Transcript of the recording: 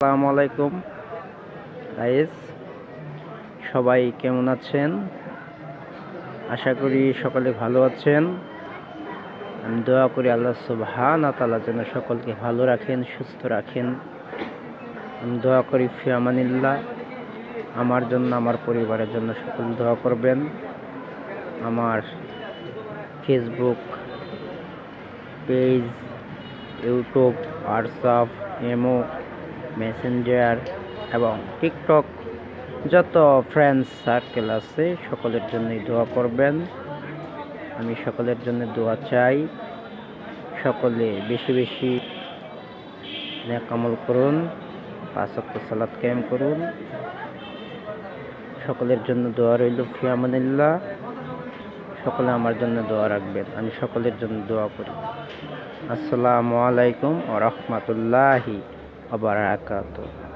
আসসালামু আলাইকুম গাইস, সবাই কেমন আছেন? আশা করি সকলে ভালো আছেন। আমি দোয়া করি আল্লাহ সুবহানাহু ওয়া তাআলা যেন সকলকে ভালো রাখেন, সুস্থ রাখেন। আমি দোয়া করি ফি আমানিল্লাহ। আমার জন্য, আমার পরিবারের জন্য সকল দোয়া করবেন। আমার Facebook page, YouTube, WhatsApp, imo, Messenger এবং টিকটক যত ফ্রেন্ডস সার্কেল আছে সকলের জন্যই দোয়া করবেন। আমি সকলের জন্য দোয়া চাই। সকলে বেশি বেশি নেক আমল করুন, 5 ওয়াক্ত সালাত কায়েম করুন। সকলের জন্য দোয়া রইল ফি আমানিল্লাহ। সকলে আমার জন্য দোয়া রাখবেন, আমি সকলের জন্য দোয়া করি। আসসালামু আলাইকুম ওয়া রাহমাতুল্লাহি ওয়া বারাকাতুহু।